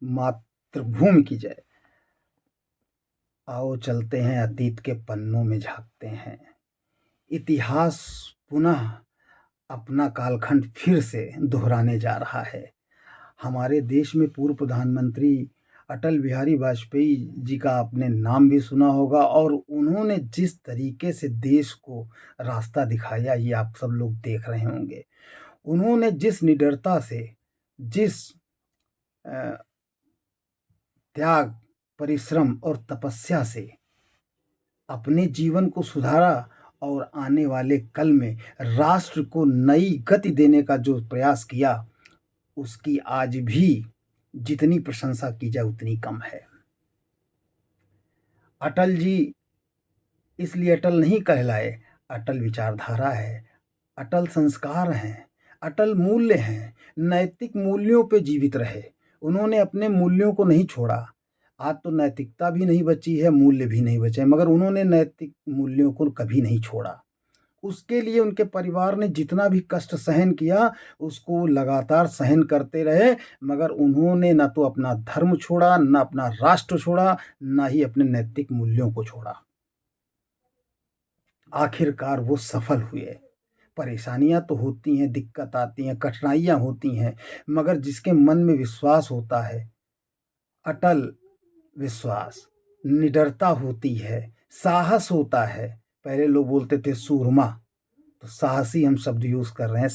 मातृभूमि की जय। आओ चलते हैं अतीत के पन्नों में झांकते हैं। इतिहास पुनः अपना कालखंड फिर से दोहराने जा रहा है। हमारे देश में पूर्व प्रधानमंत्री अटल बिहारी वाजपेयी जी का आपने नाम भी सुना होगा, और उन्होंने जिस तरीके से देश को रास्ता दिखाया ये आप सब लोग देख रहे होंगे। उन्होंने जिस निडरता से, जिस अ, त्याग, परिश्रम और तपस्या से अपने जीवन को सुधारा और आने वाले कल में राष्ट्र को नई गति देने का जो प्रयास किया, उसकी आज भी जितनी प्रशंसा की जाए उतनी कम है। अटल जी इसलिए अटल नहीं कहलाए, अटल विचारधारा है, अटल संस्कार हैं, अटल मूल्य हैं, नैतिक मूल्यों पे जीवित रहे। उन्होंने अपने मूल्यों को नहीं छोड़ा। आज तो नैतिकता भी नहीं बची है, मूल्य भी नहीं बचे, मगर उन्होंने नैतिक मूल्यों को कभी नहीं छोड़ा। उसके लिए उनके परिवार ने जितना भी कष्ट सहन किया, उसको लगातार सहन करते रहे, मगर उन्होंने ना तो अपना धर्म छोड़ा, ना अपना राष्ट्र छोड़ा, ना ही अपने नैतिक मूल्यों को छोड़ा। आखिरकार वो सफल हुए। परेशानियाँ तो होती हैं, दिक्कत आती हैं, कठिनाइयाँ होती हैं, मगर जिसके मन में विश्वास होता है, अटल विश्वास, निडरता होती है, साहस होता है। पहले लोग बोलते थे सूरमा, तो साहसी हम शब्द यूज़ कर रहे हैं।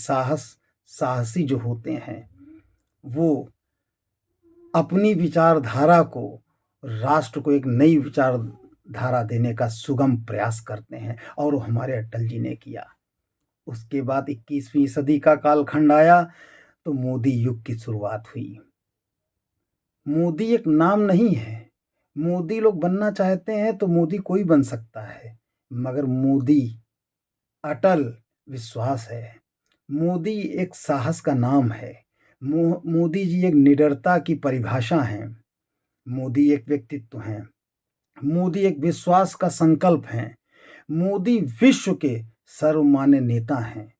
साहसी जो होते हैं, वो अपनी विचारधारा को, राष्ट्र को एक नई विचारधारा देने का सुगम प्रयास करते हैं, और वो हमारे अटल जी ने किया। उसके बाद 21वीं सदी का कालखंड आया तो मोदी युग की शुरुआत हुई। मोदी एक नाम नहीं है। मोदी लोग बनना चाहते हैं तो मोदी कोई बन सकता है, मगर मोदी अटल विश्वास है। मोदी एक साहस का नाम है। मोदी जी एक निडरता की परिभाषा हैं। मोदी एक व्यक्तित्व हैं। मोदी एक विश्वास का संकल्प हैं। मोदी विश्व के सर्वमान्य नेता हैं।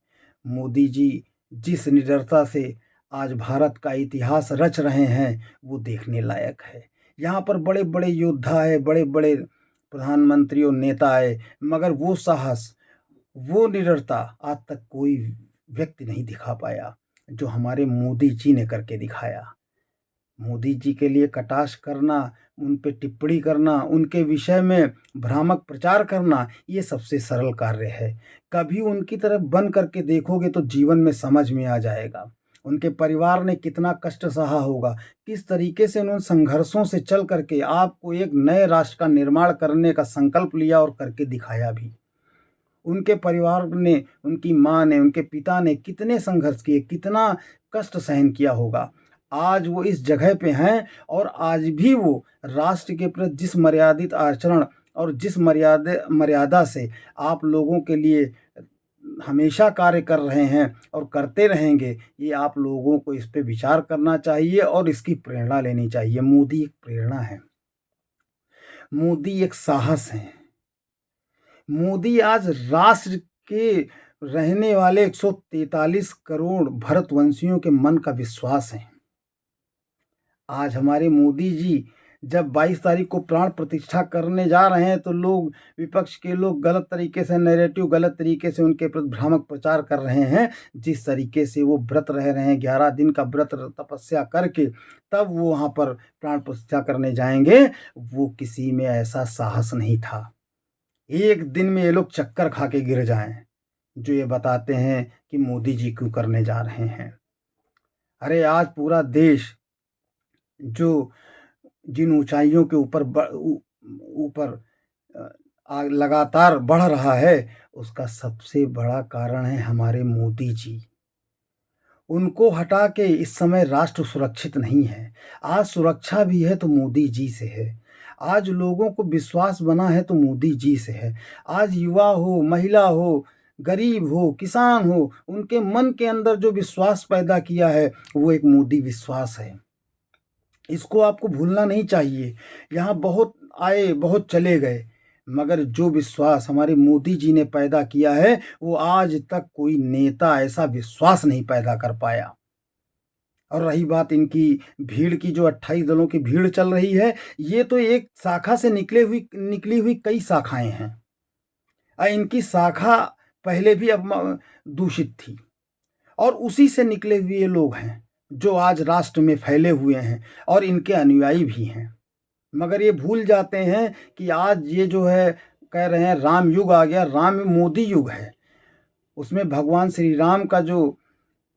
मोदी जी जिस निडरता से आज भारत का इतिहास रच रहे हैं, वो देखने लायक है। यहाँ पर बड़े-बड़े योद्धा आए, बड़े-बड़े प्रधानमंत्री और नेता आए, मगर वो साहस, वो निडरता आज तक कोई व्यक्ति नहीं दिखा पाया, जो हमारे मोदी जी ने करके दिखाया। मोदी जी के लिए कटाक्ष करना, उन पे टिप्पणी करना, उनके विषय में भ्रामक प्रचार करना, ये सबसे सरल कार्य है। कभी उनकी तरफ बन करके देखोगे तो जीवन में समझ में आ जाएगा। उनके परिवार ने कितना कष्ट सहा होगा, किस तरीके से उन्होंने संघर्षों से चल करके आपको एक नए राष्ट्र का निर्माण करने का संकल्प लिया और करके दिखाया भी। उनके परिवार ने, उनकी माँ ने, उनके पिता ने कितने संघर्ष किए, कितना कष्ट सहन किया होगा। आज वो इस जगह पे हैं, और आज भी वो राष्ट्र के प्रति जिस मर्यादित आचरण और जिस मर्यादा से आप लोगों के लिए हमेशा कार्य कर रहे हैं और करते रहेंगे, ये आप लोगों को इस पे विचार करना चाहिए और इसकी प्रेरणा लेनी चाहिए। मोदी एक प्रेरणा है। मोदी एक साहस है। मोदी आज राष्ट्र के रहने वाले 143 करोड़ भारतवंशियों के मन का विश्वास है। आज हमारे मोदी जी जब 22 तारीख को प्राण प्रतिष्ठा करने जा रहे हैं, तो लोग, विपक्ष के लोग गलत तरीके से नैरेटिव, गलत तरीके से उनके प्रति भ्रामक प्रचार कर रहे हैं। जिस तरीके से वो व्रत रह रहे हैं, 11 दिन का व्रत तपस्या करके तब वो वहाँ पर प्राण प्रतिष्ठा करने जाएंगे, वो किसी में ऐसा साहस नहीं था। एक दिन में ये लोग चक्कर खा के गिर जाएं, जो ये बताते हैं कि मोदी जी क्यों करने जा रहे हैं। अरे आज पूरा देश जो जिन ऊंचाइयों के ऊपर लगातार बढ़ रहा है, उसका सबसे बड़ा कारण है हमारे मोदी जी। उनको हटा के इस समय राष्ट्र सुरक्षित नहीं है। आज सुरक्षा भी है तो मोदी जी से है। आज लोगों को विश्वास बना है तो मोदी जी से है। आज युवा हो, महिला हो, गरीब हो, किसान हो, उनके मन के अंदर जो विश्वास पैदा किया है, वो एक मोदी विश्वास है। इसको आपको भूलना नहीं चाहिए। यहाँ बहुत आए, बहुत चले गए, मगर जो विश्वास हमारे मोदी जी ने पैदा किया है, वो आज तक कोई नेता ऐसा विश्वास नहीं पैदा कर पाया। और रही बात इनकी भीड़ की, जो 28 दलों की भीड़ चल रही है, ये तो एक शाखा से निकली हुई कई शाखाएं हैं। इनकी शाखा पहले भी अब दूषित थी, और उसी से निकले हुए ये लोग हैं जो आज राष्ट्र में फैले हुए हैं और इनके अनुयायी भी हैं। मगर ये भूल जाते हैं कि आज ये जो है, कह रहे हैं राम युग आ गया, राम मोदी युग है। उसमें भगवान श्री राम का जो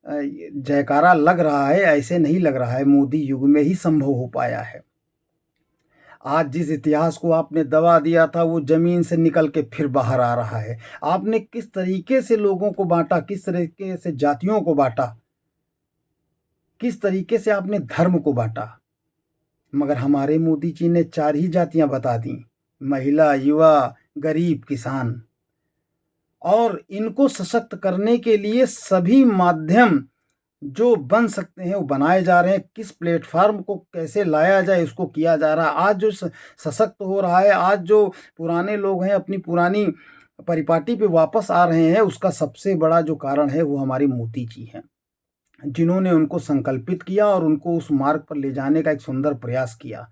जयकारा लग रहा है, ऐसे नहीं लग रहा है, मोदी युग में ही संभव हो पाया है। आज जिस इतिहास को आपने दबा दिया था, वो जमीन से निकल के फिर बाहर आ रहा है। आपने किस तरीके से लोगों को बांटा, किस तरीके से जातियों को बांटा, किस तरीके से आपने धर्म को बांटा। मगर हमारे मोदी जी ने 4 ही जातियां बता दी: महिला, युवा, गरीब, किसान। और इनको सशक्त करने के लिए सभी माध्यम जो बन सकते हैं वो बनाए जा रहे हैं। किस प्लेटफार्म को कैसे लाया जाए, उसको किया जा रहा है। आज जो सशक्त हो रहा है, आज जो पुराने लोग हैं अपनी पुरानी परिपाटी पे वापस आ रहे हैं, उसका सबसे बड़ा जो कारण है वो हमारे मोदी जी हैं, जिन्होंने उनको संकल्पित किया और उनको उस मार्ग पर ले जाने का एक सुंदर प्रयास किया।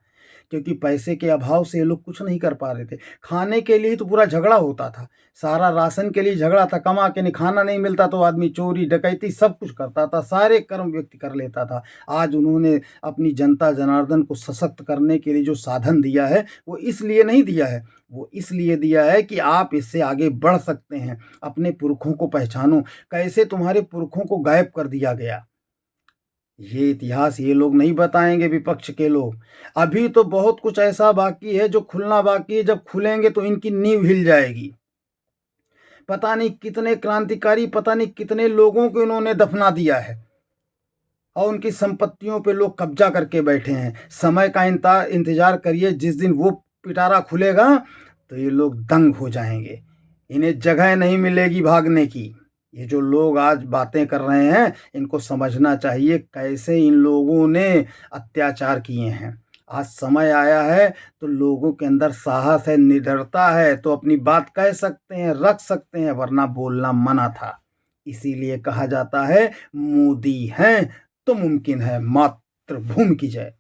क्योंकि पैसे के अभाव से ये लोग कुछ नहीं कर पा रहे थे। खाने के लिए तो पूरा झगड़ा होता था, सारा राशन के लिए झगड़ा था। कमा के नहीं, खाना नहीं मिलता तो आदमी चोरी डकैती सब कुछ करता था, सारे कर्म व्यक्ति कर लेता था। आज उन्होंने अपनी जनता जनार्दन को सशक्त करने के लिए जो साधन दिया है, वो इसलिए नहीं दिया है, वो इसलिए दिया है कि आप इससे आगे बढ़ सकते हैं। अपने पुरखों को पहचानो, कैसे तुम्हारे पुरखों को गायब कर दिया गया। ये इतिहास ये लोग नहीं बताएंगे, विपक्ष के लोग। अभी तो बहुत कुछ ऐसा बाकी है जो खुलना बाकी है। जब खुलेंगे तो इनकी नींव हिल जाएगी। पता नहीं कितने क्रांतिकारी, पता नहीं कितने लोगों को इन्होंने दफना दिया है, और उनकी संपत्तियों पे लोग कब्जा करके बैठे हैं। समय का इंतजार करिए, जिस दिन वो पिटारा खुलेगा तो ये लोग दंग हो जाएंगे। इन्हें जगह नहीं मिलेगी भागने की। ये जो लोग आज बातें कर रहे हैं, इनको समझना चाहिए कैसे इन लोगों ने अत्याचार किए हैं। आज समय आया है तो लोगों के अंदर साहस है, निडरता है, तो अपनी बात कह सकते हैं, रख सकते हैं, वरना बोलना मना था। इसीलिए कहा जाता है मोदी हैं तो मुमकिन है। मातृभूमि की जय।